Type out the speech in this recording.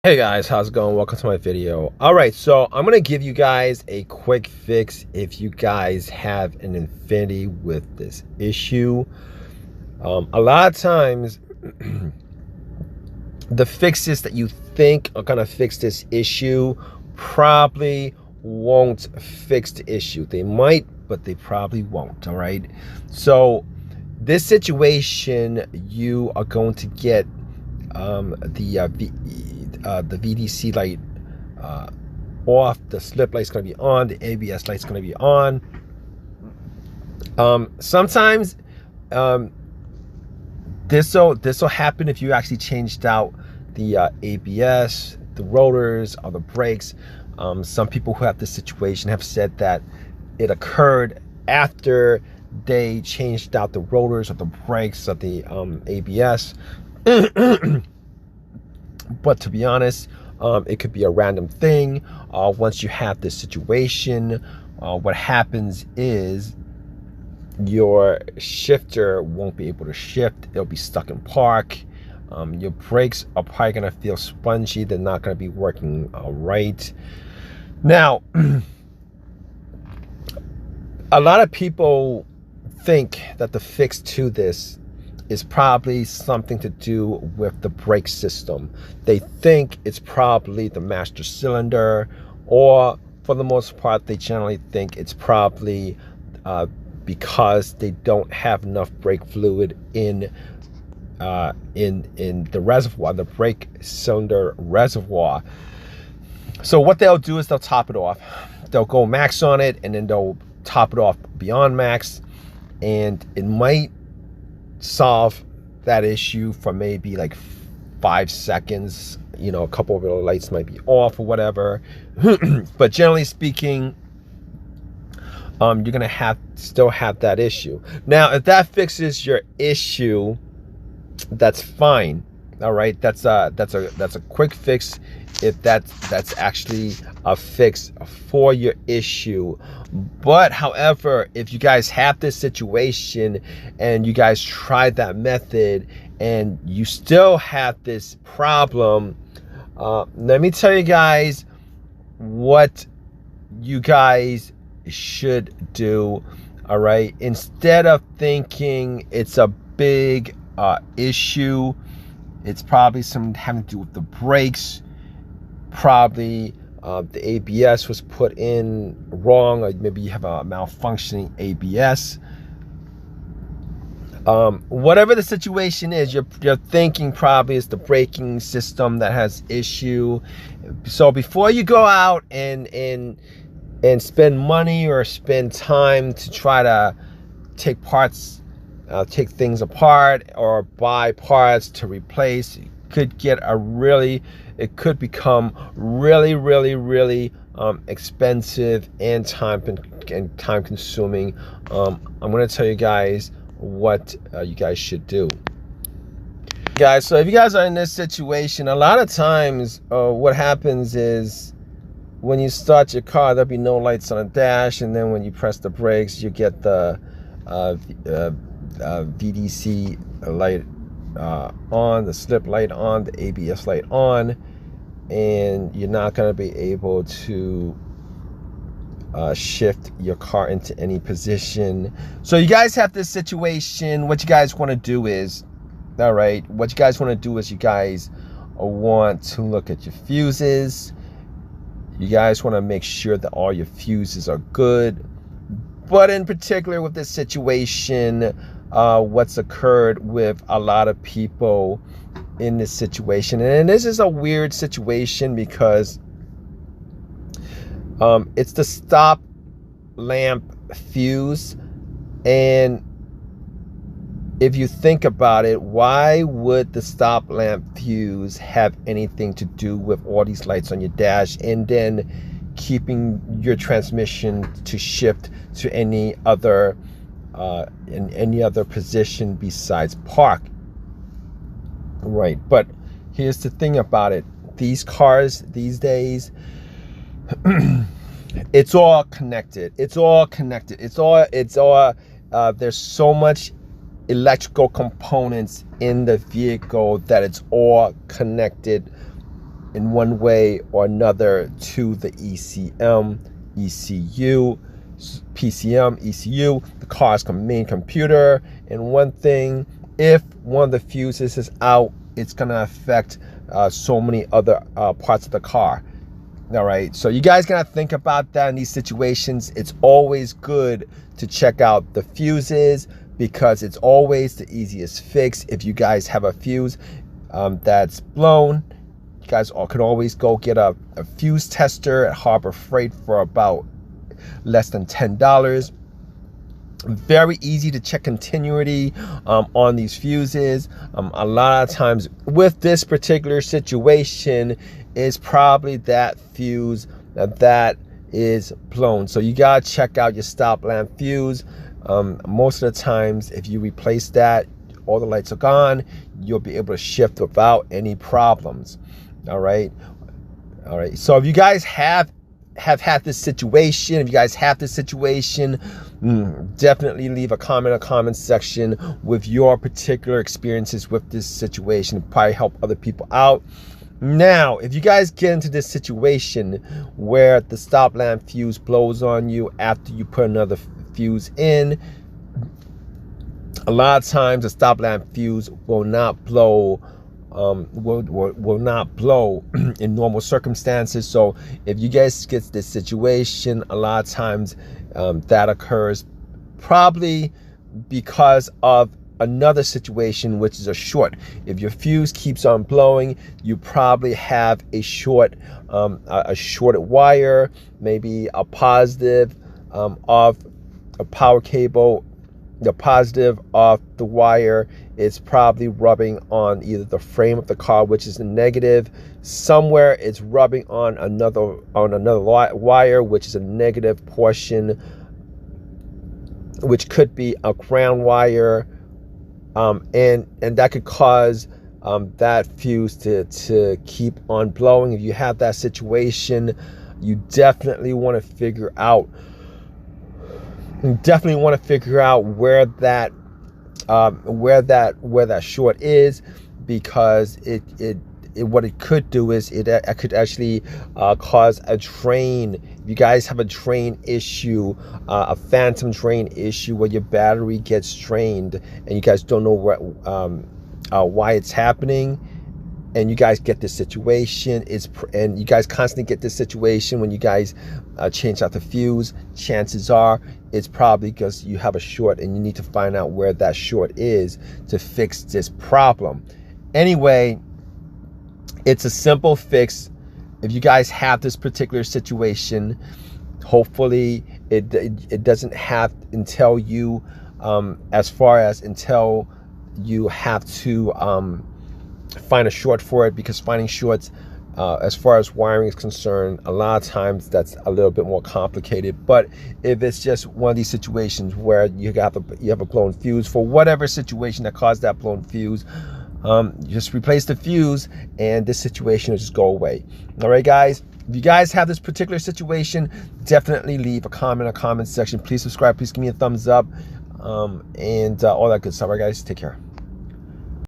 Hey guys, how's it going? Welcome to my video. All right, so I'm gonna give you guys a quick fix if you guys have an Infiniti with this issue. A lot of times the fixes that you think are gonna fix this issue probably won't fix the issue. They might, but they probably won't. All right, so this situation, you are going to get the VDC light off, the slip light's going to be on, the ABS light's going to be on. Sometimes this will happen if you actually changed out the ABS, the rotors, or the brakes. Some people who have this situation have said that it occurred after they changed out the rotors or the brakes of the ABS. But to be honest, it could be a random thing. Once you have this situation, what happens is your shifter won't be able to shift. It'll be stuck in park. Your brakes are probably going to feel spongy. They're not going to be working right. Now, a lot of people think that the fix to this is probably something to do with the brake system. They think it's probably the master cylinder, or for the most part, they generally think it's probably because they don't have enough brake fluid in the reservoir, the brake cylinder reservoir. So what they'll do is they'll top it off. They'll go max on it, and then they'll top it off beyond max, and it might solve that issue for maybe like 5 seconds. You know, a couple of the lights might be off or whatever. But generally speaking, you're gonna still have that issue. Now, if that fixes your issue, that's fine. All right, that's a quick fix. If that's actually a fix for your issue. But however, if you guys have this situation and you guys tried that method and you still have this problem, let me tell you guys what you guys should do. All right, instead of thinking it's a big issue, it's probably something having to do with the brakes. Probably the ABS was put in wrong, or maybe you have a malfunctioning ABS. Whatever the situation is, you're thinking probably it's the braking system that has issue. So before you go out and spend money or spend time to try to take things apart or buy parts to replace, it could become really expensive and time consuming. I'm going to tell you guys what you guys should do, guys. So if you guys are in this situation, a lot of times what happens is when you start your car, there'll be no lights on the dash, and then when you press the brakes, you get the VDC light on, the slip light on, the ABS light on, and you're not going to be able to shift your car into any position. So you guys have this situation. What you guys want to do is, all right, what you guys want to do is you guys want to look at your fuses. You guys want to make sure that all your fuses are good. But in particular with this situation, what's occurred with a lot of people in this situation, and this is a weird situation because it's the stop lamp fuse. And if you think about it, why would the stop lamp fuse have anything to do with all these lights on your dash and then keeping your transmission to shift to any other in any other position besides park? Right, but here's the thing about it. These cars these days, it's all connected. It's all there's so much electrical components in the vehicle that it's all connected in one way or another to the ECM, ECU, PCM, ECU, the car's main computer. And one thing, if one of the fuses is out, it's gonna affect so many other parts of the car. All right, so you guys gotta think about that in these situations. It's always good to check out the fuses because it's always the easiest fix. If you guys have a fuse that's blown, you guys can always go get a fuse tester at Harbor Freight for about less than $10. Very easy to check continuity on these fuses. A lot of times with this particular situation is probably that fuse that is blown. So you gotta check out your stop lamp fuse. Most of the times if you replace that, all the lights are gone, you'll be able to shift without any problems. All right, so if you guys have had this situation, definitely leave a comment in the comment section with your particular experiences with this situation. It'll probably help other people out. Now, if you guys get into this situation where the stop lamp fuse blows on you after you put another fuse in, a lot of times the stop lamp fuse will not blow will not blow in normal circumstances. So if you guys get this situation, a lot of times that occurs probably because of another situation, which is a short. If your fuse keeps on blowing, you probably have a shorted wire, maybe a positive of a power cable. The positive of the wire is probably rubbing on either the frame of the car, which is the negative. Somewhere it's rubbing on another wire, which is a negative portion, which could be a ground wire, and that could cause that fuse to keep on blowing. If you have that situation, you definitely want to figure out where that short is, because what it could do is it could actually cause a drain. If you guys have a drain issue, a phantom drain issue where your battery gets drained and you guys don't know why it's happening, and you guys get this situation, and you guys constantly get this situation when you guys change out the fuse, chances are it's probably because you have a short and you need to find out where that short is to fix this problem. Anyway, it's a simple fix. If you guys have this particular situation, hopefully it doesn't have until you until you have to find a short for it, because finding shorts as far as wiring is concerned, a lot of times that's a little bit more complicated. But if it's just one of these situations where you have a blown fuse, for whatever situation that caused that blown fuse, just replace the fuse and this situation will just go away. All right, guys, if you guys have this particular situation, definitely leave a comment in the comment section. Please subscribe, please give me a thumbs up, and all that good stuff. All right, guys, take care.